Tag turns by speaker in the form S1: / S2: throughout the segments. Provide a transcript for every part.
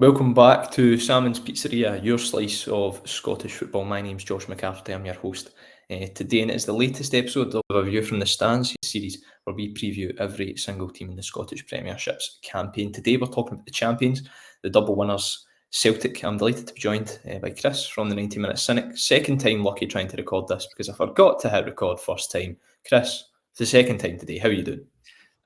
S1: Welcome back to Salmon's Pizzeria, your slice of Scottish football. My name's Josh McCafferty, I'm your host. Today, and it is the latest episode of A View from the Stands series, where we preview every single team in the Scottish Premiership's campaign. Today, we're talking about the champions, the double winners, Celtic. I'm delighted to be joined by Chris from the 90-minute Cynic. Second time lucky trying to record this because I forgot to hit record first time. Chris, it's the second time today. How are you doing?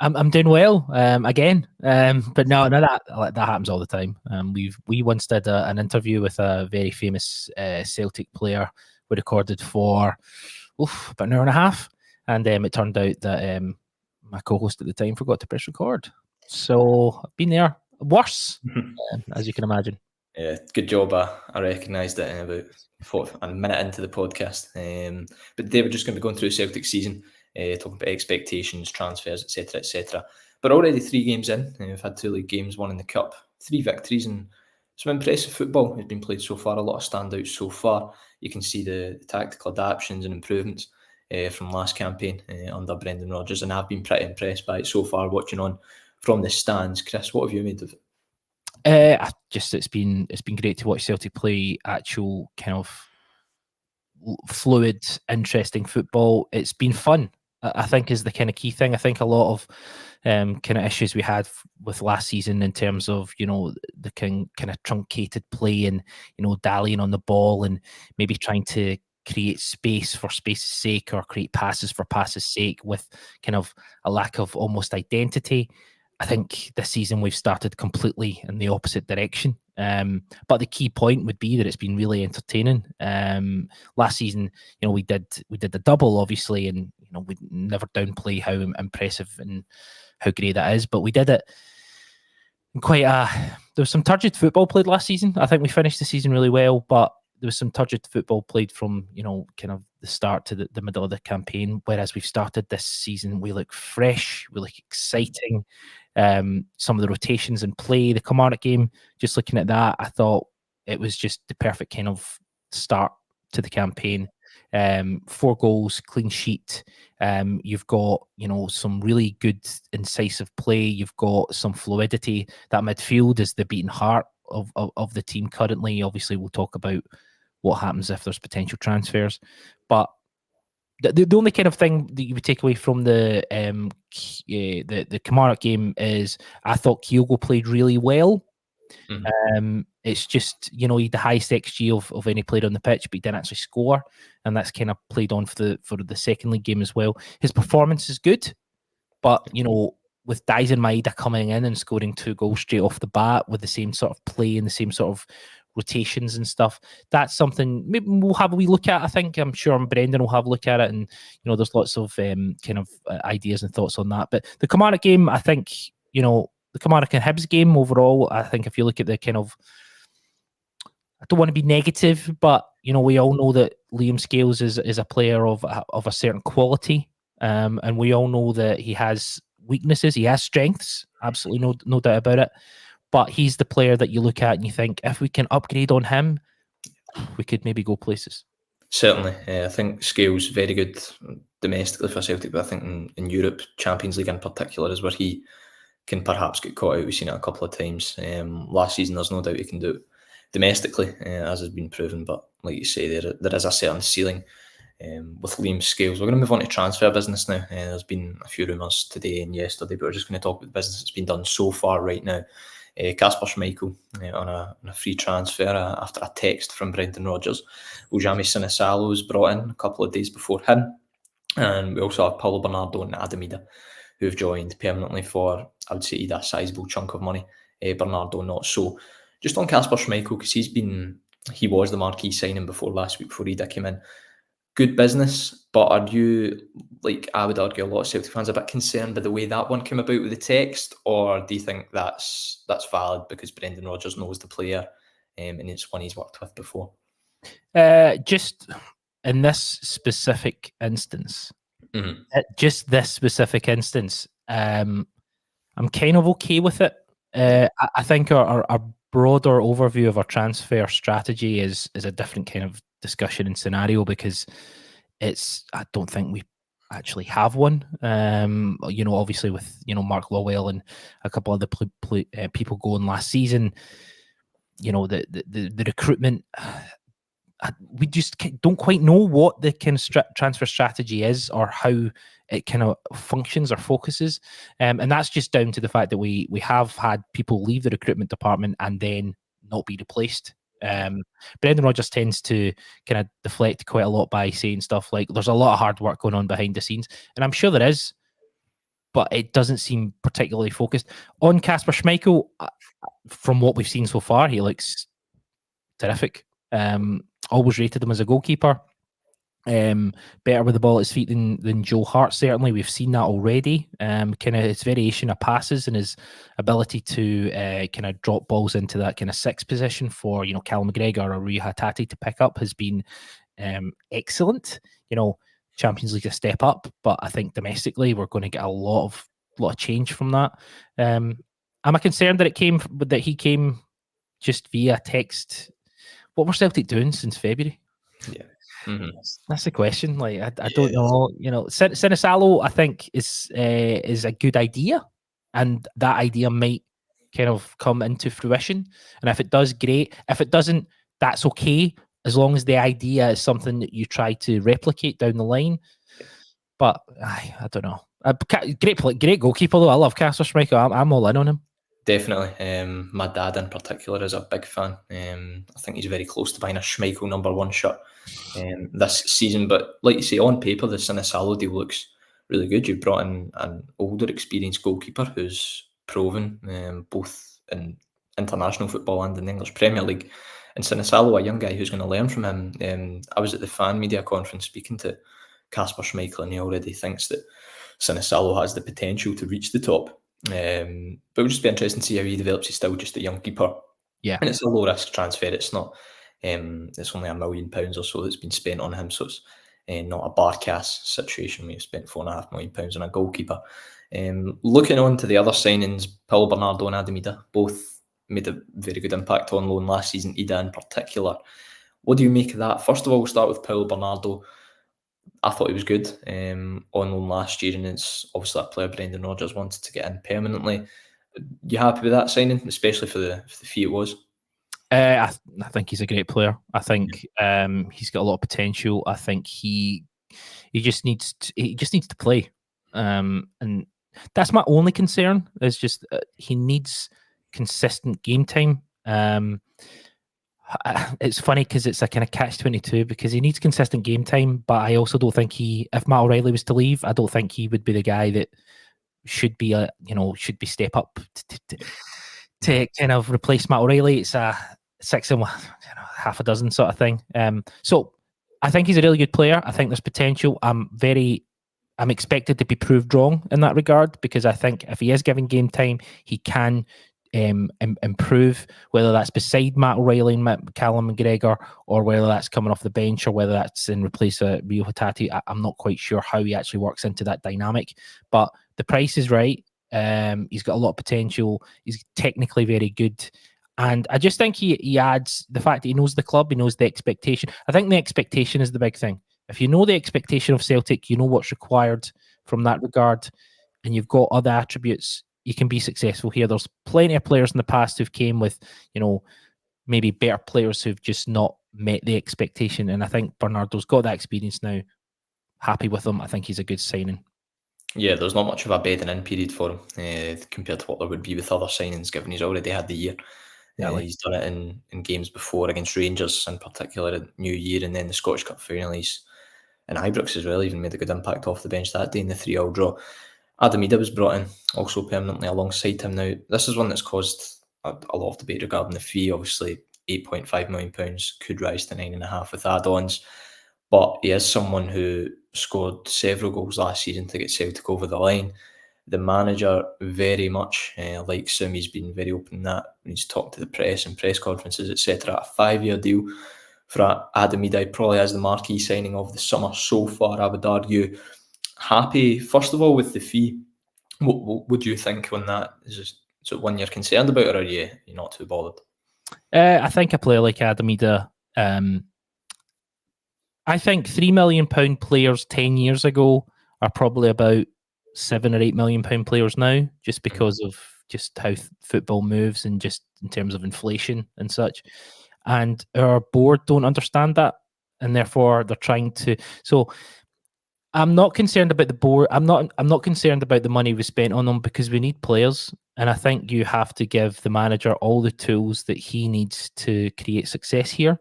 S2: I'm doing well again, but no, that happens all the time. We once did an interview with a very famous Celtic player. We recorded for about an hour and a half, and it turned out that my co-host at the time forgot to press record. So I've been there worse, as you can imagine.
S1: Yeah, good job. I recognised it in about a minute into the podcast. But today we're just going to be going through Celtic season, talking about expectations, transfers, etc., etc. But already 3 games in, we've had 2 league games, 1 in the cup, 3 victories, and some impressive football has been played so far. A lot of standouts so far. You can see the tactical adaptations and improvements from last campaign under Brendan Rodgers, and I've been pretty impressed by it so far. Watching on from the stands, Chris, what have you made of it?
S2: It's been great to watch Celtic play actual kind of fluid, interesting football. It's been fun, I think, is the kind of key thing. I think a lot of kind of issues we had with last season in terms of, the kind of truncated play and, dallying on the ball and maybe trying to create space for space's sake or create passes for passes' sake with kind of a lack of almost identity. I think this season we've started completely in the opposite direction. But the key point would be that it's been really entertaining. Last season, we did the double, obviously, and we'd never downplay how impressive and how great that is. But we did it in there was some turgid football played last season. I think we finished the season really well, but there was some turgid football played from, kind of the start to the middle of the campaign. Whereas we've started this season, we look fresh, we look exciting. Some of the rotations in play, the Kilmarnock game, just looking at that, I thought it was just the perfect kind of start to the campaign. 4 goals, clean sheet. You've got, some really good incisive play. You've got some fluidity. That midfield is the beating heart of the team currently. Obviously, we'll talk about what happens if there's potential transfers. But the only kind of thing that you would take away from the Kilmarnock game is I thought Kyogo played really well. Mm-hmm. It's just, he had the highest XG of any player on the pitch, but he didn't actually score, and that's kind of played on for the second league game as well. His performance is good, but with Diaz and Maeda coming in and scoring 2 goals straight off the bat with the same sort of play and the same sort of rotations and stuff, that's something maybe we'll have a wee look at. I think I'm sure Brendan will have a look at it, and there's lots of kind of ideas and thoughts on that. But the Kilmarnock game, I think the Kilmarnock and Hibs game overall, I think if you look at the kind of, I don't want to be negative, but we all know that Liam Scales is a player of a certain quality, and we all know that he has weaknesses, he has strengths, absolutely no doubt about it. But he's the player that you look at and you think, if we can upgrade on him, we could maybe go places.
S1: Certainly. I think Scales very good domestically for Celtic, but I think in Europe, Champions League in particular, is where he can perhaps get caught out. We've seen it a couple of times. Last season, there's no doubt he can do it domestically, as has been proven. But like you say, there is a certain ceiling with Liam Scales. We're going to move on to transfer business now. There's been a few rumours today and yesterday, but we're just going to talk about the business that's been done so far right now. Kasper Schmeichel on a free transfer after a text from Brendan Rodgers. Uljami Sinisalo was brought in a couple of days before him. And we also have Paulo Bernardo and Adamida, who've joined permanently for, I would say, either a sizable chunk of money. Bernardo not so. Just on Kasper Schmeichel, because he was the marquee signing before last week, before Ida came in. Good business, but are you, like I would argue, a lot of Celtic fans, a bit concerned by the way that one came about with the text, or do you think that's valid because Brendan Rodgers knows the player and it's one he's worked with before?
S2: Just in this specific instance, I'm kind of okay with it. I think our broader overview of our transfer strategy is a different kind of discussion and scenario, because I don't think we actually have one. Obviously with Mark Lawwell and a couple of the people going last season, the recruitment. We just don't quite know what the kind of transfer strategy is or how it kind of functions or focuses. And that's just down to the fact that we have had people leave the recruitment department and then not be replaced. Brendan Rodgers tends to kind of deflect quite a lot by saying stuff like there's a lot of hard work going on behind the scenes. And I'm sure there is, but it doesn't seem particularly focused. On Kasper Schmeichel, from what we've seen so far, he looks terrific. Always rated him as a goalkeeper. Better with the ball at his feet than Joe Hart, certainly. We've seen that already. Kind of his variation of passes and his ability to kind of drop balls into that kind of sixth position for, Callum McGregor or Rui Hatate to pick up has been excellent. Champions League a step up, but I think domestically we're going to get a lot of change from that. Am I concerned that he came just via text? What were Celtic doing since February?
S1: Yeah. Mm-hmm.
S2: That's the question. Like, I don't know. Sinisalo, I think is a good idea, and that idea might kind of come into fruition. And if it does, great. If it doesn't, that's okay, as long as the idea is something that you try to replicate down the line. But I don't know. Great goalkeeper though. I love Kasper Schmeichel. I'm all in on him.
S1: Definitely. My dad in particular is a big fan. I think he's very close to buying a Schmeichel #1 shirt this season. But like you say, on paper, the Sinisalo deal looks really good. You've brought in an older, experienced goalkeeper who's proven both in international football and in the English Premier League. And Sinisalo, a young guy who's going to learn from him. I was at the fan media conference speaking to Kasper Schmeichel, and he already thinks that Sinisalo has the potential to reach the top. But it'll just be interesting to see how he develops. He's still just a young keeper.
S2: Yeah.
S1: And it's a low risk transfer. It's not, it's only £1 million or so that's been spent on him. So it's not a Barkas situation where you've spent £4.5 million on a goalkeeper. Looking on to the other signings, Paul Bernardo and Adam Ida both made a very good impact on loan last season, Ida in particular. What do you make of that? First of all, we'll start with Paul Bernardo. I thought he was good on loan last year, and it's obviously that player Brendan Rodgers wanted to get in permanently. You happy with that signing, especially for the fee it was?
S2: I think he's a great player. I think he's got a lot of potential. I think he just needs to play, and that's my only concern. Is just he needs consistent game time. It's funny because it's a kind of catch-22 because he needs consistent game time, but I also don't think if Matt O'Reilly was to leave, I don't think he would be the guy that should be step up to kind of replace Matt O'Reilly. It's a 6 and half a dozen sort of thing. So I think he's a really good player. I think there's potential. I'm expected to be proved wrong in that regard because I think if he is given game time, he can improve, whether that's beside Matt O'Reilly and Callum McGregor, or whether that's coming off the bench, or whether that's in replace of Rui Hatate. I'm not quite sure how he actually works into that dynamic, but the price is right. He's got a lot of potential. He's technically very good. And I just think he adds the fact that he knows the club, he knows the expectation. I think the expectation is the big thing. If you know the expectation of Celtic, you know what's required from that regard, and you've got other attributes, you can be successful here. There's plenty of players in the past who've came with, maybe better players who've just not met the expectation. And I think Bernardo's got that experience now. Happy with him. I think he's a good signing.
S1: Yeah, there's not much of a bedding in period for him compared to what there would be with other signings, given he's already had the year. He's done it in games before against Rangers in particular at New Year, and then the Scottish Cup final. He's in Ibrox as well, even made a good impact off the bench that day in the 3-3 draw. Adam Ida was brought in also permanently alongside him. Now, this is one that's caused a lot of debate regarding the fee. Obviously, £8.5 million could rise to 9.5 with add-ons, but he is someone who scored several goals last season to get Celtic over the line. The manager very much likes him. He's been very open in that when he's talked to the press and press conferences, etc. A 5-year deal for Adam Ida. He probably has the marquee signing of the summer so far, I would argue. Happy, first of all, with the fee. What would you think on that? Is it one you're concerned about, or are you not too bothered?
S2: I think a player like Adam Ida, I think £3 million players 10 years ago are probably about £7 or £8 million players now, just because of just how football moves and just in terms of inflation and such. And our board don't understand that, and therefore they're trying to. So I'm not concerned about the board. I'm not concerned about the money we spent on them, because we need players, and I think you have to give the manager all the tools that he needs to create success here.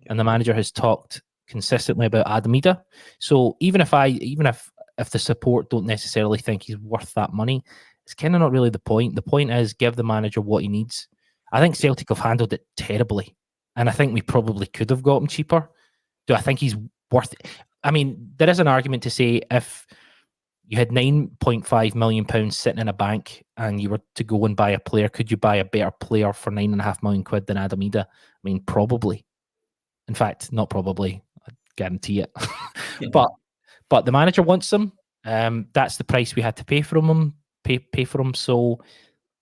S2: And the manager has talked consistently about Adamida. So even if the support don't necessarily think he's worth that money, it's kind of not really the point. The point is give the manager what he needs. I think Celtic have handled it terribly, and I think we probably could have got him cheaper. Do I think he's worth it? I mean, there is an argument to say if you had £9.5 million sitting in a bank and you were to go and buy a player, could you buy a better player for £9.5 million than Adamida? I mean, probably. In fact, not probably. I guarantee it. But the manager wants him. That's the price we had to pay for him. Pay for him. So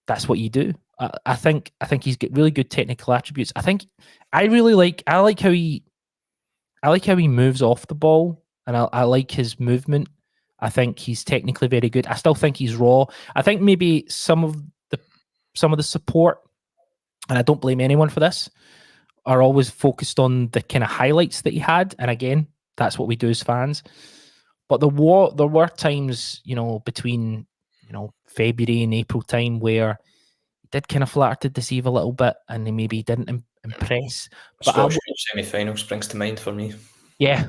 S2: that's what you do. I think he's got really good technical attributes. I like how he moves off the ball, and I like his movement. I think he's technically very good. I still think he's raw. I think maybe some of the support, and I don't blame anyone for this, are always focused on the kind of highlights that he had. And again, that's what we do as fans. But there were times, between February and April time where he did kind of flatter to deceive a little bit, and he maybe didn't impress. But
S1: Scottish semi-final springs to mind for me.
S2: Yeah,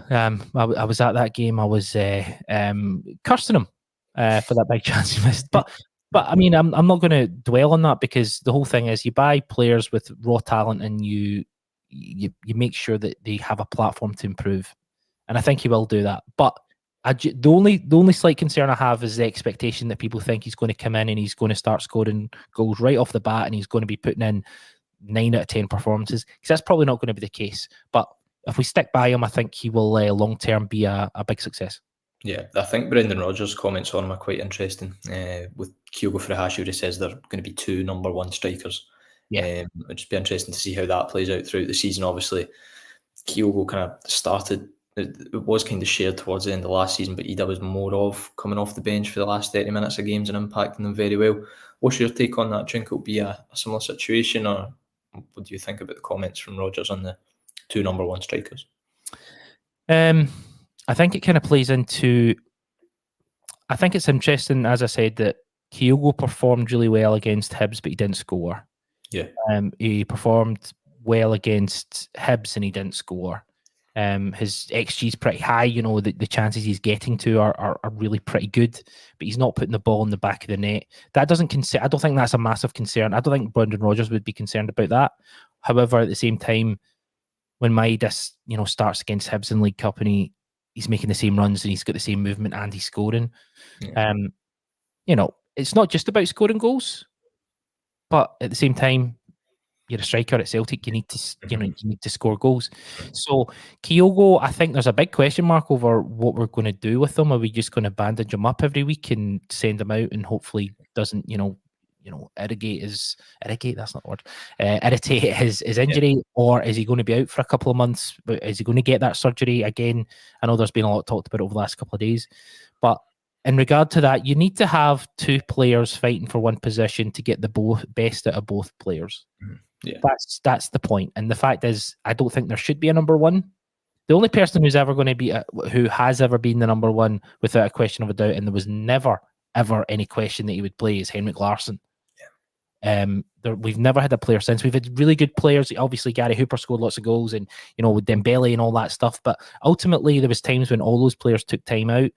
S2: I was at that game. I was cursing him for that big chance he missed. But I mean, I'm not going to dwell on that, because the whole thing is you buy players with raw talent and you make sure that they have a platform to improve, and I think he will do that. But the only slight concern I have is the expectation that people think he's going to come in and he's going to start scoring goals right off the bat, and he's going to be putting in 9 out of 10 performances, because that's probably not going to be the case. But if we stick by him, I think he will long term be a big success.
S1: Yeah, I think Brendan Rodgers' comments on him are quite interesting. With Kyogo Furuhashi, he says they're going to be 2 number 1 strikers.
S2: Yeah,
S1: it'd just be interesting to see how that plays out throughout the season. Obviously, Kyogo kind of started. It was kind of shared towards the end of last season, but Ida was more of coming off the bench for the last 30 minutes of games and impacting them very well. What's your take on that? Do you think it'll be a similar situation, or what do you think about the comments from Rodgers on the 2 number 1 strikers?
S2: I think it kind of plays into. I think it's interesting, as I said, that Kyogo performed really well against Hibs, but he didn't score.
S1: Yeah.
S2: He performed well against Hibs and he didn't score. His XG is pretty high. The chances he's getting to are really pretty good, but he's not putting the ball in the back of the net. That doesn't I don't think that's a massive concern. I don't think Brendan Rodgers would be concerned about that. However, at the same time, when Maidis, starts against Hibs in League Cup and he's making the same runs and he's got the same movement and he's scoring, it's not just about scoring goals, but at the same time, you're a striker at Celtic. You need to, you need to score goals. So Kyogo, I think there's a big question mark over what we're going to do with him. Are we just going to bandage him up every week and send him out and hopefully doesn't, irritate his injury, or is he going to be out for a couple of months? Is he going to get that surgery again? I know there's been a lot talked about over the last couple of days, but in regard to that, you need to have 2 players fighting for one position to get the best out of both players.
S1: Yeah,
S2: that's the point. And the fact is, I don't think there should be a number 1. The only person who's ever going to be who has ever been the number 1 without a question of a doubt, and there was never ever any question that he would play, is Henrik Larsson. We've never had a player since. We've had really good players. Obviously, Gary Hooper scored lots of goals, and with Dembele and all that stuff. But ultimately, there was times when all those players took time out,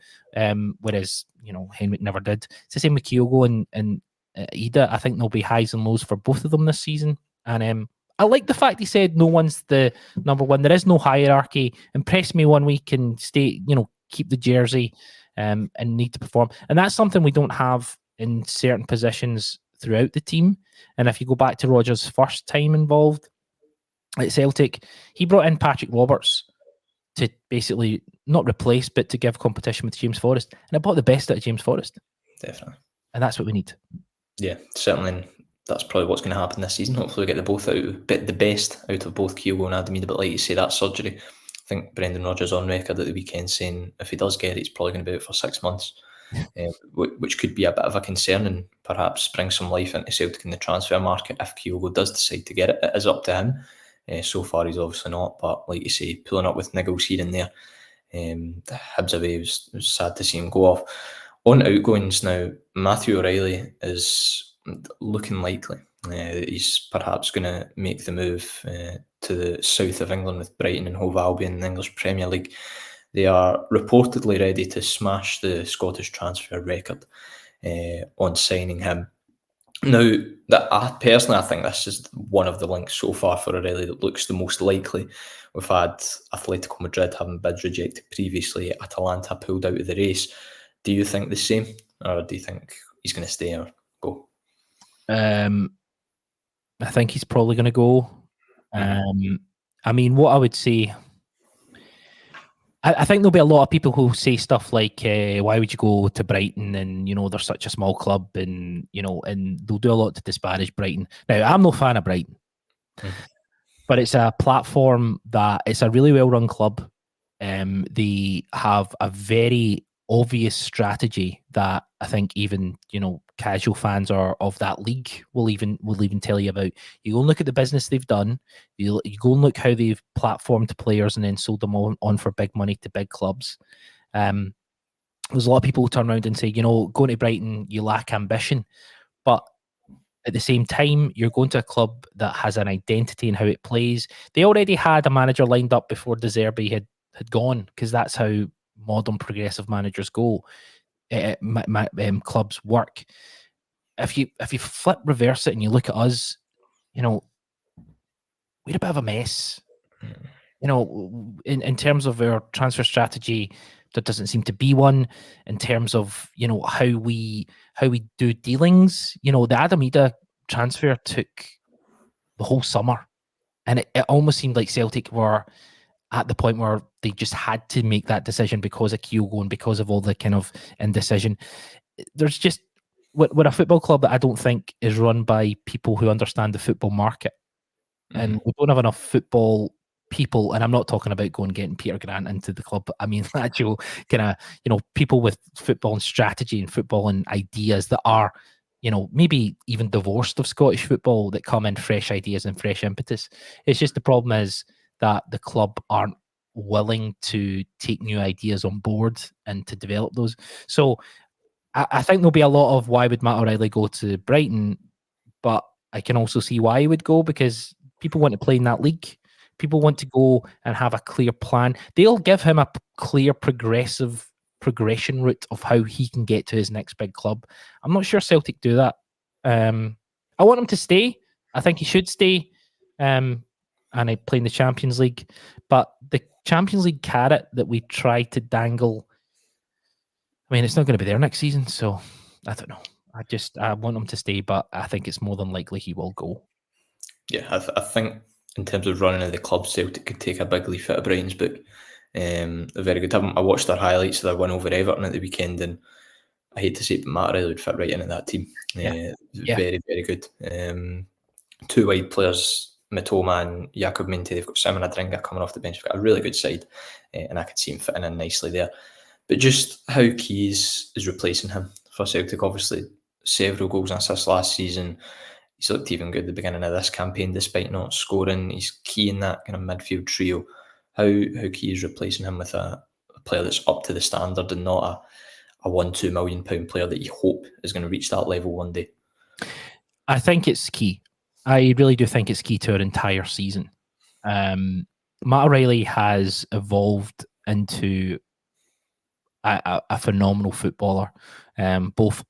S2: whereas Henrik never did. It's the same with Kyogo and Ida. I think there'll be highs and lows for both of them this season. And I like the fact he said no one's the number 1. There is no hierarchy. Impress me one week and stay, keep the jersey, and need to perform. And that's something we don't have in certain positions throughout the team. And if you go back to Rodgers' first time involved at Celtic, he brought in Patrick Roberts to basically not replace, but to give competition with James Forrest. And it brought the best out of James Forrest.
S1: Definitely.
S2: And that's what we need.
S1: Yeah, certainly. That's probably what's going to happen this season. Hopefully we get the best out of both Kyogo and Adamida. But like you say, that surgery, I think Brendan Rodgers on record at the weekend saying if he does get it, he's probably going to be out for 6 months. which could be a bit of a concern and perhaps bring some life into Celtic in the transfer market if Kyogo does decide to get it. It is up to him. So far, he's obviously not, but like you say, pulling up with niggles here and there. Hibs away was sad to see him go off. On outgoings now, Matthew O'Reilly is looking likely. He's perhaps going to make the move to the south of England with Brighton and Hove Albion in the English Premier League. They are reportedly ready to smash the Scottish transfer record on signing him. Now, I think this is one of the links so far for O'Reilly that looks the most likely. We've had Atletico Madrid having bids rejected previously. Atalanta pulled out of the race. Do you think the same, or do you think he's going to stay or go?
S2: I think he's probably going to go. I mean, what I would say, I think there'll be a lot of people who say stuff like, why would you go to Brighton? And, they're such a small club, and, and they'll do a lot to disparage Brighton. Now, I'm no fan of Brighton, but it's a platform that it's a really well-run club. They have a very obvious strategy that I think even, casual fans of that league will even tell you about. You go and look at the business they've done. You go and look how they've platformed players and then sold them on for big money to big clubs. There's a lot of people who turn around and say, going to Brighton, you lack ambition. But at the same time, you're going to a club that has an identity in how it plays. They already had a manager lined up before De Zerbi had gone, because that's how modern progressive managers go. Clubs work. If you reverse it and you look at us, we're a bit of a mess. In terms of our transfer strategy, there doesn't seem to be one. In terms of how we do dealings, the Adam Ida transfer took the whole summer, and it almost seemed like Celtic were at the point where they just had to make that decision because of Kyogo and because of all the kind of indecision. There's just, we're a football club that I don't think is run by people who understand the football market. And we don't have enough football people, and I'm not talking about going getting Peter Grant into the club. I mean, actual kind of, people with football and strategy and football and ideas that are, maybe even divorced of Scottish football, that come in fresh ideas and fresh impetus. It's just the problem is that the club aren't willing to take new ideas on board and to develop those. So I think there'll be a lot of why would Matt O'Reilly go to Brighton, but I can also see why he would go, because people want to play in that league. People want to go and have a clear plan. They'll give him a clear progression route of how he can get to his next big club. I'm not sure Celtic do that. I want him to stay. I think he should stay. And I play in the Champions League. But the Champions League carrot that we try to dangle, I mean, it's not going to be there next season. So I don't know. I want him to stay, but I think it's more than likely he will go.
S1: Yeah, I think in terms of running of the club, Celtic could take a big leaf out of Brighton's book. They're very good. I watched their highlights of their win over Everton at the weekend, and I hate to say it, but Matt O'Reilly would fit right into that team. Very, very good. Two wide players, Mitoma and Jakob Minte. They've got Simon Adringa coming off the bench. They've got a really good side, and I could see him fitting in nicely there. But just how Keys is replacing him for Celtic, obviously several goals and assists last season. He's looked even good at the beginning of this campaign despite not scoring. He's key in that kind of midfield trio. How Key is replacing him with a player that's up to the standard and not a £1-2 million player that you hope is going to reach that level one day?
S2: I think it's key. I really do think it's key to our entire season. Matt O'Reilly has evolved into a phenomenal footballer, both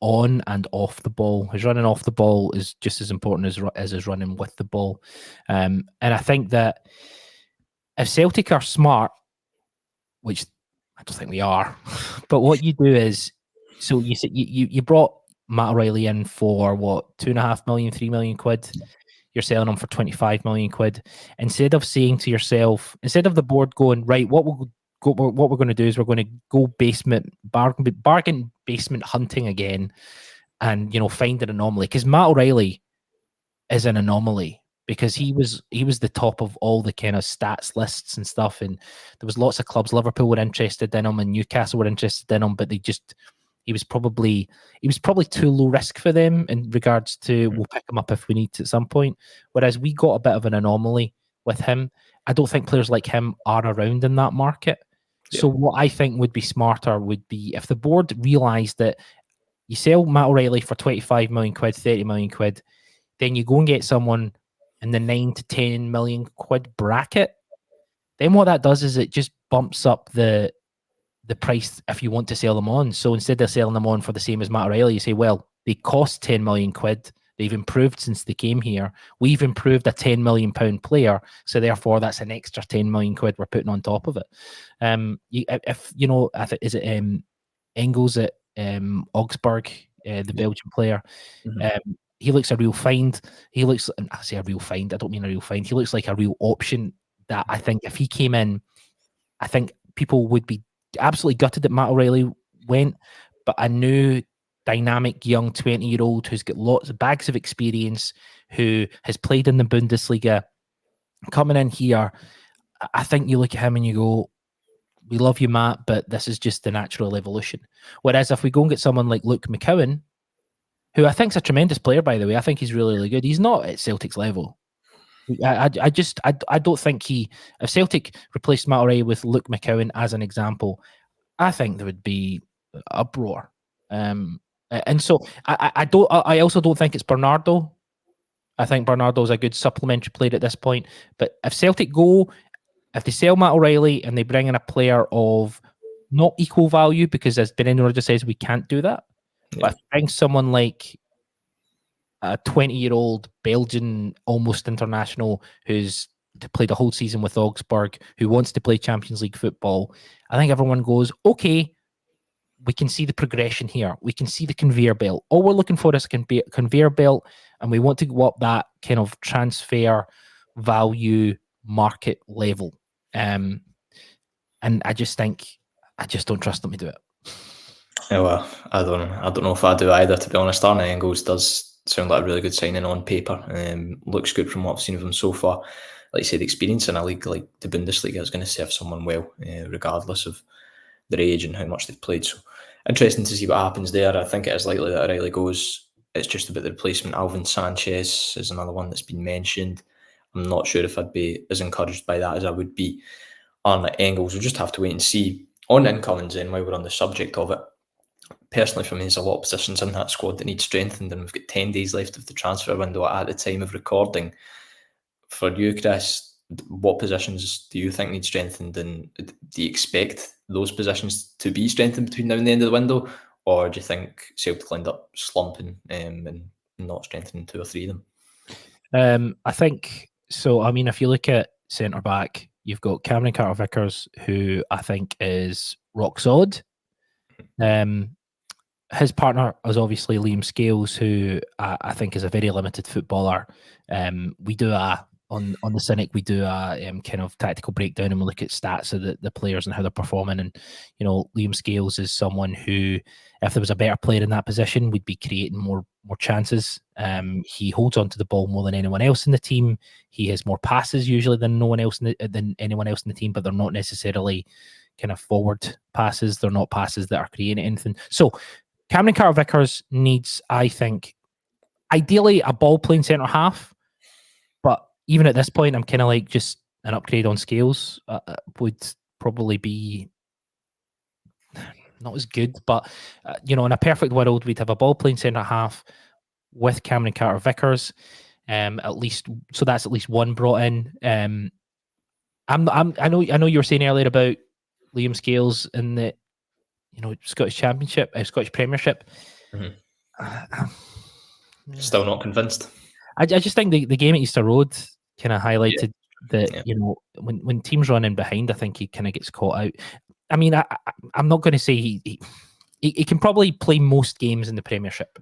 S2: on and off the ball. His running off the ball is just as important as his running with the ball. And I think that if Celtic are smart, which I don't think we are, but what you do is, so you brought Matt O'Reilly in for what, 2.5 million, 3 million quid. You're selling him for 25 million quid. Instead of saying to yourself, instead of the board going, right, what we're going to do is we're going to go bargain basement hunting again, and find an anomaly, because Matt O'Reilly is an anomaly. because he was the top of all the kind of stats lists and stuff, and there was lots of clubs. Liverpool were interested in him, and Newcastle were interested in him, but he was probably too low risk for them in regards to we'll pick him up if we need to at some point. Whereas we got a bit of an anomaly with him. I don't think players like him are around in that market. Yeah. So what I think would be smarter would be if the board realised that you sell Matt O'Reilly for 25 million quid, 30 million quid, then you go and get someone in the 9 to 10 million quid bracket. Then what that does is it just bumps up the price if you want to sell them on. So instead of selling them on for the same as Matt O'Reilly, you say, well, they cost 10 million quid. They've improved since they came here. We've improved a 10 million pound player. So therefore that's an extra 10 million quid we're putting on top of it. Is it Engels at Augsburg, the Belgian player? He looks a real find. He looks, I say a real find, I don't mean a real find. He looks like a real option that I think if he came in, I think people would be absolutely gutted that Matt O'Reilly went, but a new dynamic young 20-year-old who's got lots of bags of experience, who has played in the Bundesliga, coming in here, I think you look at him and you go, we love you, Matt, but this is just the natural evolution. Whereas if we go and get someone like Luke McCowan, who I think is a tremendous player, by the way, I think he's really, really good. He's not at Celtic's level. I don't think if Celtic replaced Matt O'Reilly with Luke McCowan as an example, I think there would be uproar. And so I also don't think it's Bernardo. I think Bernardo's a good supplementary player at this point. But if Celtic if they sell Matt O'Reilly and they bring in a player of not equal value, because as Brendan Rodgers says, we can't do that. Yeah. But if you bring someone like a 20-year-old Belgian almost international who's played a whole season with Augsburg, who wants to play Champions League football, I think everyone goes, okay, we can see the progression here. We can see the conveyor belt. All we're looking for is a conveyor belt, and we want to go up that kind of transfer value market level. And I just don't trust them to do it.
S1: Yeah, well, I don't know if I do either, to be honest. Arne Engels does sound like a really good signing on paper. Looks good from what I've seen of him so far. Like you said, experience in a league like the Bundesliga is going to serve someone well, regardless of their age and how much they've played. So interesting to see what happens there. I think it is likely that O'Reilly goes. It's just about the replacement. Alvin Sanchez is another one that's been mentioned. I'm not sure if I'd be as encouraged by that as I would be Arne Engels. We'll just have to wait and see. On incomings then, while we're on the subject of it, personally for me, there's a lot of positions in that squad that need strengthened, and we've got 10 days left of the transfer window at the time of recording. For you, Chris, what positions do you think need strengthened, and do you expect those positions to be strengthened between now and the end of the window, or do you think Celtic will end up slumping and not strengthening 2 or 3 of
S2: them? I think so. I mean, if you look at centre back, you've got Cameron Carter-Vickers, who I think is rock solid. His partner is obviously Liam Scales, who I think is a very limited footballer. We do on the Cynic, we do a kind of tactical breakdown, and we look at stats of the players and how they're performing. And Liam Scales is someone who, if there was a better player in that position, would be creating more chances. He holds on to the ball more than anyone else in the team. He has more passes usually than anyone else in the team, but they're not necessarily kind of forward passes. They're not passes that are creating anything. So Cameron Carter-Vickers needs, I think, ideally a ball-playing centre-half, but even at this point, I'm kind of like just an upgrade on Scales would probably be not as good, but in a perfect world, we'd have a ball-playing centre-half with Cameron Carter-Vickers, at least, so that's at least one brought in. I know you were saying earlier about Liam Scales in the Scottish Championship, Scottish Premiership.
S1: Mm-hmm. Still not convinced.
S2: I just think the game at Easter Road kind of highlighted that when teams run in behind, I think he kind of gets caught out. I mean, I'm not going to say he can probably play most games in the Premiership,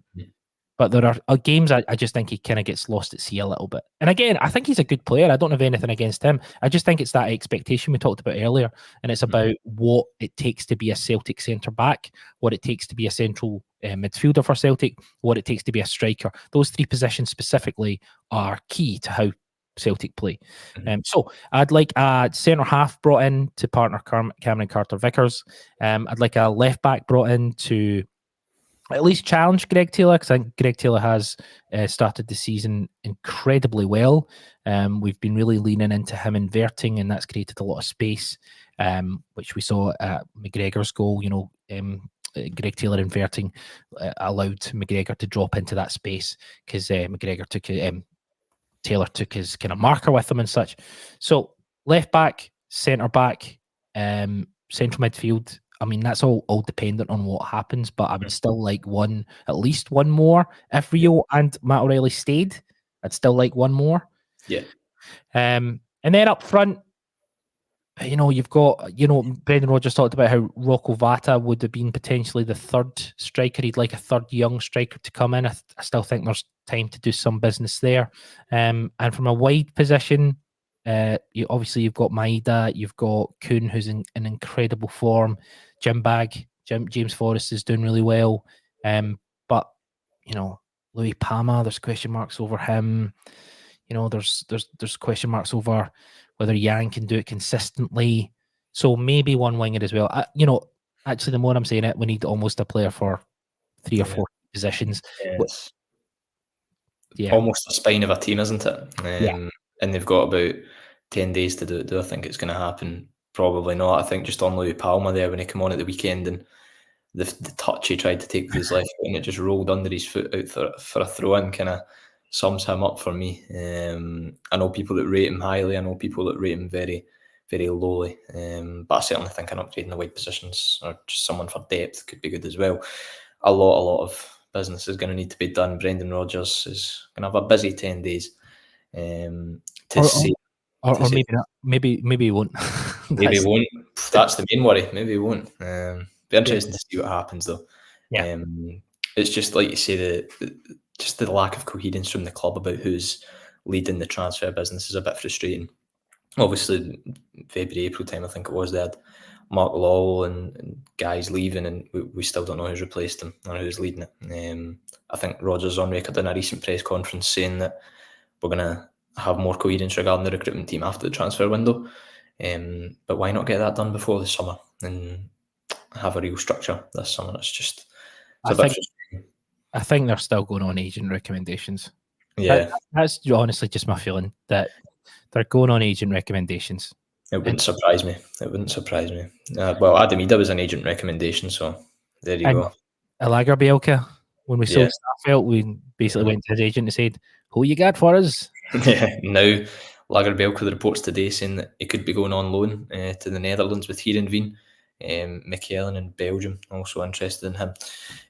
S2: but there are games I just think he kind of gets lost at sea a little bit. And again, I think he's a good player. I don't have anything against him. I just think it's that expectation we talked about earlier, and it's about what it takes to be a Celtic centre-back, what it takes to be a central midfielder for Celtic, what it takes to be a striker. Those 3 positions specifically are key to how Celtic play. So I'd like a centre half brought in to partner Cameron Carter-Vickers. I'd like a left back brought in to at least challenge Greg Taylor, because I think Greg Taylor has started the season incredibly well. We've been really leaning into him inverting, and that's created a lot of space, which we saw at McGregor's goal. Greg Taylor inverting allowed McGregor to drop into that space, because McGregor took Taylor took his kind of marker with him and such. So left back, centre back, central midfield. I mean, that's all dependent on what happens, but I would still like at least one more. If Rio and Matt O'Reilly stayed, I'd still like one more.
S1: Yeah.
S2: And then up front, you've got, Brendan Rodgers talked about how Rocco Vata would have been potentially the third striker. He'd like a third young striker to come in. I still think there's time to do some business there. And from a wide position, you've got Maeda, you've got Kuhn, who's in incredible form. James Forrest is doing really well. But, Louis Palma, there's question marks over him. There's question marks over whether Yang can do it consistently. So maybe one winger as well. Actually, the more I'm saying it, we need almost a player for 3 or 4 positions.
S1: It's
S2: Yeah,
S1: almost the spine of a team, isn't it? And they've got about 10 days to do it. Do I think it's going to happen? Probably not. I think just on Louis Palma there when he came on at the weekend, and the touch he tried to take with his left foot and it just rolled under his foot out for a throw-in kind of sums him up for me. I know people that rate him highly. I know people that rate him very, very lowly. But I certainly think an upgrade in the wide positions or just someone for depth could be good as well. A lot of business is going to need to be done. Brendan Rodgers is going to have a busy 10 days.
S2: Or maybe not. Maybe he won't.
S1: Maybe he won't. That's the main worry. Maybe he won't. Be interesting to see what happens though.
S2: Yeah.
S1: It's just like you say, just the lack of coherence from the club about who's leading the transfer business is a bit frustrating. Obviously, February, April time, I think it was, they had Mark Lowell and guys leaving, and we still don't know who's replaced him or who's leading it. I think Rodgers on record in a recent press conference saying that we're going to have more coherence regarding the recruitment team after the transfer window. But why not get that done before the summer and have a real structure this summer?
S2: I think they're still going on agent recommendations.
S1: Yeah.
S2: That's honestly just my feeling, that they're going on agent recommendations.
S1: It wouldn't surprise me. Well, Adam Ida was an agent recommendation, so there you go.
S2: Lagerbielke, when we sold Starfelt, we basically went to his agent and said, "Who you got for us?"
S1: Yeah, now Lagerbielke, the reports today saying that he could be going on loan to the Netherlands with Heerenveen. Michelen in Belgium also interested in him.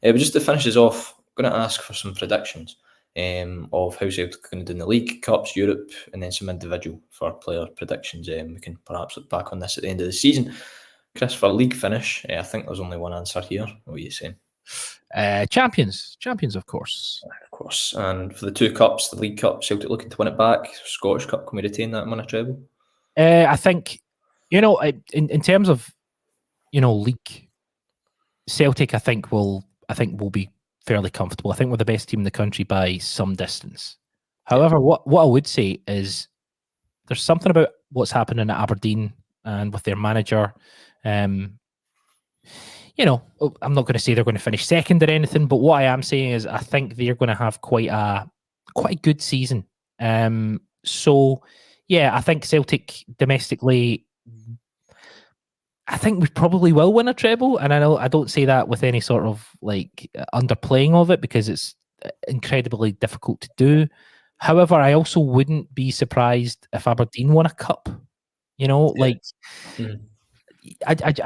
S1: But just to finish us off, I'm going to ask for some predictions of how Celtic are going to do in the League, Cups, Europe, and then some individual for player predictions. We can perhaps look back on this at the end of the season. Chris, for league finish, I think there's only one answer here. What are you saying?
S2: Champions, of course.
S1: Of course. And for the 2 cups, the League Cup, Celtic looking to win it back. Scottish Cup, can we retain that and win a treble?
S2: I think, in terms of, league, Celtic, I think will be fairly comfortable. I think we're the best team in the country by some distance. However, what I would say is there's something about what's happening at Aberdeen and with their manager. I'm not going to say they're going to finish second or anything, but what I am saying is I think they're going to have quite a good season. So yeah, I think Celtic domestically, I think we probably will win a treble, and I don't say that with any sort of underplaying of it, because it's incredibly difficult to do. However, I also wouldn't be surprised if Aberdeen won a cup. I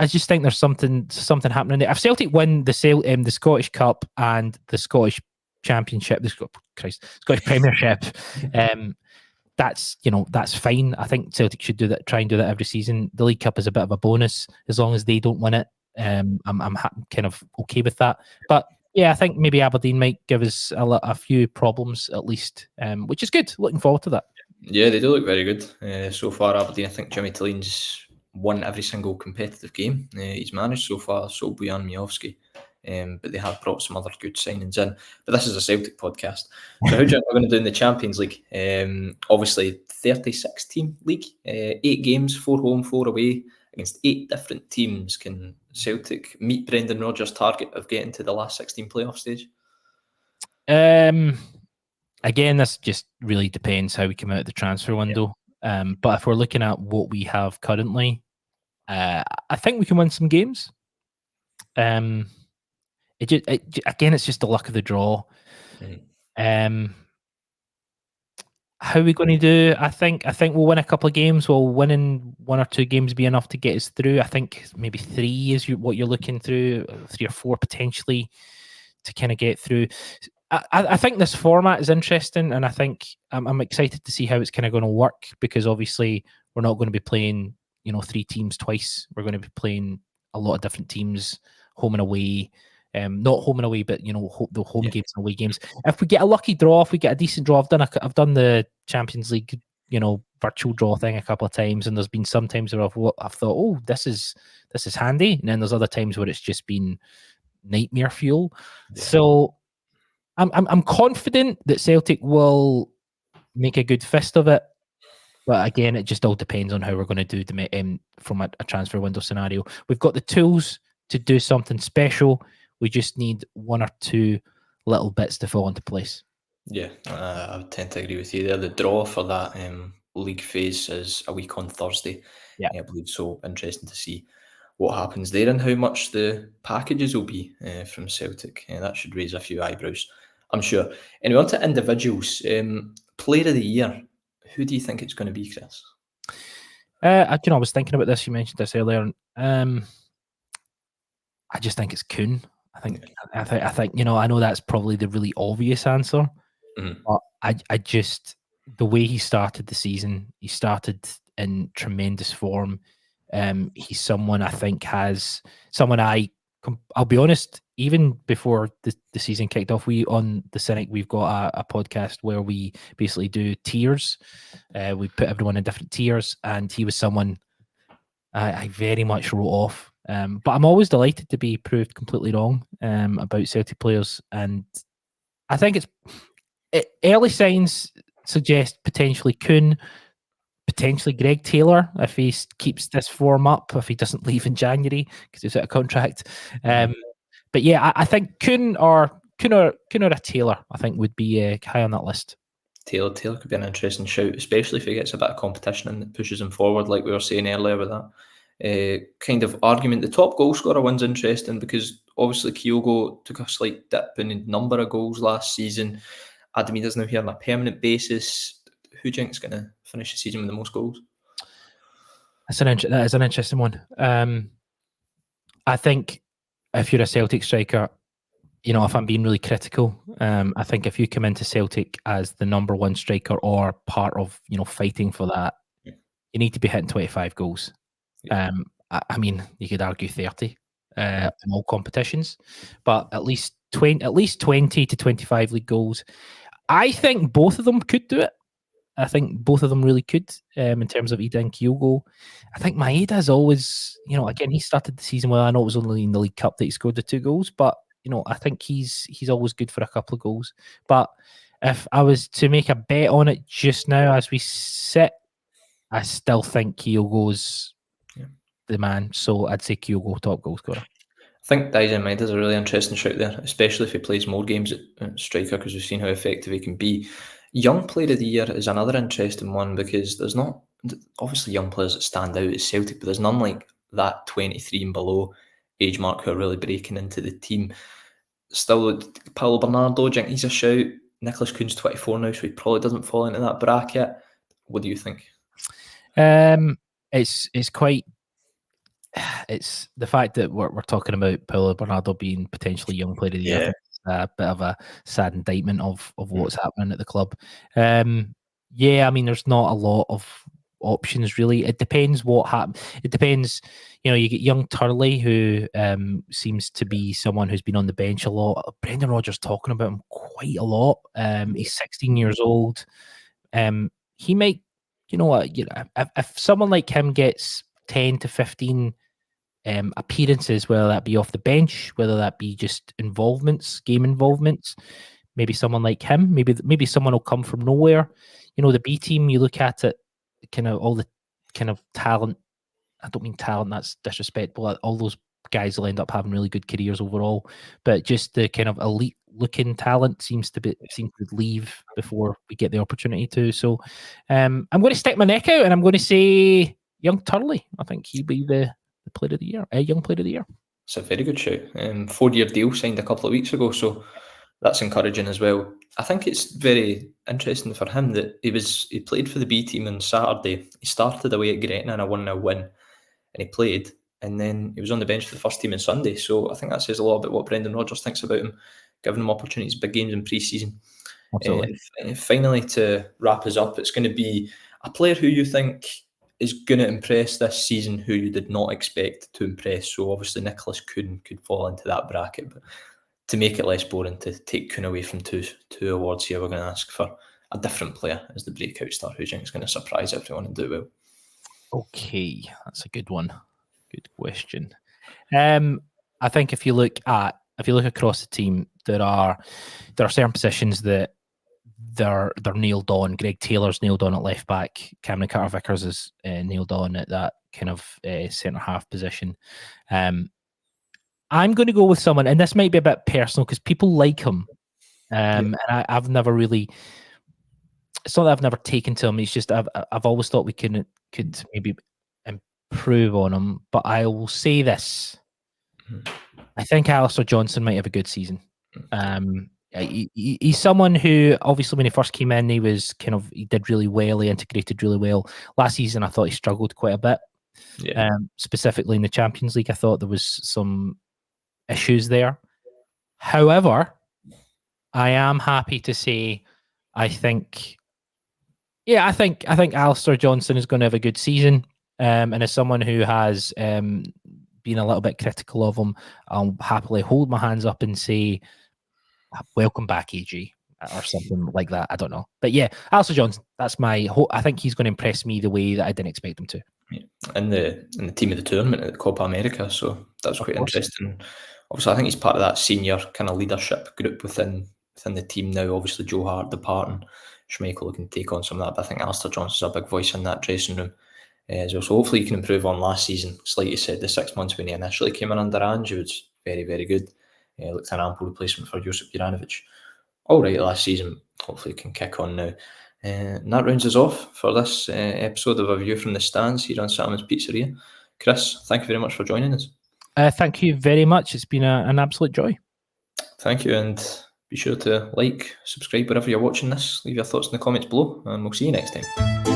S2: just think there's something happening there. If Celtic win the Scottish Cup and the Scottish Championship, Scottish Premiership, that's fine. I think Celtic should do that. Try and do that every season. The League Cup is a bit of a bonus as long as they don't win it. I'm kind of okay with that. But yeah, I think maybe Aberdeen might give us a few problems at least, which is good. Looking forward to that.
S1: Yeah, they do look very good so far. Aberdeen, I think Jimmy Tilleen's won every single competitive game he's managed so far. So Bojan Miovski but they have brought some other good signings in. But this is a Celtic podcast. So how do you think we're going to do in the Champions League? Obviously, 36-team league, 8 games, 4 home, 4 away, against 8 different teams. Can Celtic meet Brendan Rodgers' target of getting to the last 16 playoff stage?
S2: Again, this just really depends how we come out of the transfer window. But if we're looking at what we have currently, I think we can win some games. Again, it's just the luck of the draw. How are we going to do? I think we'll win a couple of games. Will winning 1 or 2 games be enough to get us through? I think maybe 3 is what you're looking through, 3 or 4 potentially to kind of get through. I think this format is interesting, and I think I'm excited to see how it's kind of going to work, because obviously we're not going to be playing 3 teams twice. We're going to be playing a lot of different teams, home and away. Not home and away, but the home games and away games. If we get a lucky draw, if we get a decent draw, I've done the Champions League, virtual draw thing a couple of times, and there's been some times where I've thought, oh, this is handy, and then there's other times where it's just been nightmare fuel. Yeah. So I'm confident that Celtic will make a good fist of it. But again, it just all depends on how we're going to do from a transfer window scenario. We've got the tools to do something special. We just need 1 or 2 little bits to fall into place.
S1: Yeah, I would tend to agree with you there. The draw for that league phase is a week on Thursday.
S2: Yeah,
S1: I believe so. Interesting to see what happens there and how much the packages will be from Celtic. That should raise a few eyebrows, I'm sure. Anyway, on to individuals. Player of the year. Who do you think it's going to be, Chris?
S2: I was thinking about this. You mentioned this earlier. I just think it's Kuhn. I think I know that's probably the really obvious answer, but I just, the way he started the season, he started in tremendous form. He's someone I think I'll be honest, even before the season kicked off, we on the Cynic, we've got a podcast where we basically do tiers. We put everyone in different tiers, and he was someone I very much wrote off. But I'm always delighted to be proved completely wrong about Celtic players, and I think early signs suggest potentially Kuhn, potentially Greg Taylor if he keeps this form up, if he doesn't leave in January because he's out of contract. But yeah, I think Kuhn or a Taylor, I think, would be high on that list.
S1: Taylor could be an interesting shout, especially if he gets a bit of competition and it pushes him forward, like we were saying earlier with that kind of argument. The top goal scorer one's interesting because obviously Kyogo took a slight dip in number of goals last season. Adamida's now here on a permanent basis. Who do you think is going to finish the season with the most goals?
S2: That is an interesting one. I think if you're a Celtic striker, if I'm being really critical, I think if you come into Celtic as the number 1 striker or part of, fighting for that, you need to be hitting 25 goals. I mean, you could argue 30 in all competitions, but at least 20 to 25 league goals. I think both of them could do it. I think both of them really could in terms of Ida and Kyogo. I think Maeda's always, again, he started the season well. I know it was only in the League Cup that he scored the 2 goals, but I think he's always good for a couple of goals. But if I was to make a bet on it just now as we sit, I still think Kyogo's the man. So I'd say Kyogo top goal scorer.
S1: I think Daizen Maeda's a really interesting shout there, especially if he plays more games at striker, because we've seen how effective he can be. Young player of the year is another interesting one because there's not, obviously young players that stand out at Celtic, but there's none like that 23 and below age mark who are really breaking into the team. Still, Paulo Bernardo, do you think he's a shout? Nicholas Kuhn's 24 now, so he probably doesn't fall into that bracket. What do you think?
S2: It's quite. It's the fact that we're talking about Paulo Bernardo being potentially young player of the year. I think it's a bit of a sad indictment of what's happening at the club. I mean, there's not a lot of options really. It depends what happens. It depends. You get young Turley, who seems to be someone who's been on the bench a lot. Brendan Rodgers talking about him quite a lot. He's 16 years old. He might, if someone like him gets 10 to 15 appearances, whether that be off the bench, whether that be just involvements, game involvements. Maybe someone like him, maybe someone will come from nowhere. You know, the B team, you look at it, kind of all the kind of talent. I don't mean talent, that's disrespectful. All those guys will end up having really good careers overall, but just the kind of elite looking talent seems to leave before we get the opportunity to. So I'm going to stick my neck out and I'm going to say young Turley. I think he'll be the player of the year, young player of the year.
S1: It's a very good shout. 4-year deal signed a couple of weeks ago, so that's encouraging as well. I think it's very interesting for him that he played for the B team on Saturday. He started away at Gretna in a 1-0 win, and he played, and then he was on the bench for the first team on Sunday. So I think that says a lot about what Brendan Rodgers thinks about him, giving him opportunities, big games in pre-season.
S2: Absolutely.
S1: And finally, to wrap us up, it's going to be a player who you think is going to impress this season, who you did not expect to impress. So obviously Nicholas Kuhn could fall into that bracket, but to make it less boring, to take Kuhn away from two awards here, we're going to ask for a different player as the breakout star who you think is going to surprise everyone and do well.
S2: Okay, that's a good one. Good question. I think if you look across the team, there are certain positions that they're nailed on. Greg Taylor's nailed on at left back. Cameron Carter-Vickers is nailed on at that kind of centre half position. I'm going to go with someone, and this might be a bit personal because people like him, and I've never really. It's not that I've never taken to him. It's just I've always thought we could maybe improve on him. But I will say this: I think Alistair Johnson might have a good season. He's someone who, obviously, when he first came in, he did really well. He integrated really well. Last season, I thought he struggled quite a bit. Specifically in the Champions League, I thought there was some issues there. However, I am happy to say I think Alistair Johnson is going to have a good season. And as someone who has been a little bit critical of him, I'll happily hold my hands up and say, welcome back, AG, or something like that. I don't know. But yeah, Alistair Johnson, that's I think he's going to impress me the way that I didn't expect him to.
S1: In the team of the tournament at the Copa America, so that's quite interesting. Obviously, I think he's part of that senior kind of leadership group within the team now. Obviously, Joe Hart departing, Schmeichel can take on some of that, but I think Alistair Johnson's a big voice in that dressing room as well. So hopefully he can improve on last season. It's like you said, the 6 months when he initially came in under Ange, he was very, very good. Looked an ample replacement for Josip Juranovic. All right, last season. Hopefully he can kick on now. And that rounds us off for this episode of A View from the Stands here on Salmon's Pizzeria. Chris, thank you very much for joining us.
S2: Thank you very much. It's been an absolute joy.
S1: Thank you, and be sure to like, subscribe wherever you're watching this. Leave your thoughts in the comments below, and we'll see you next time.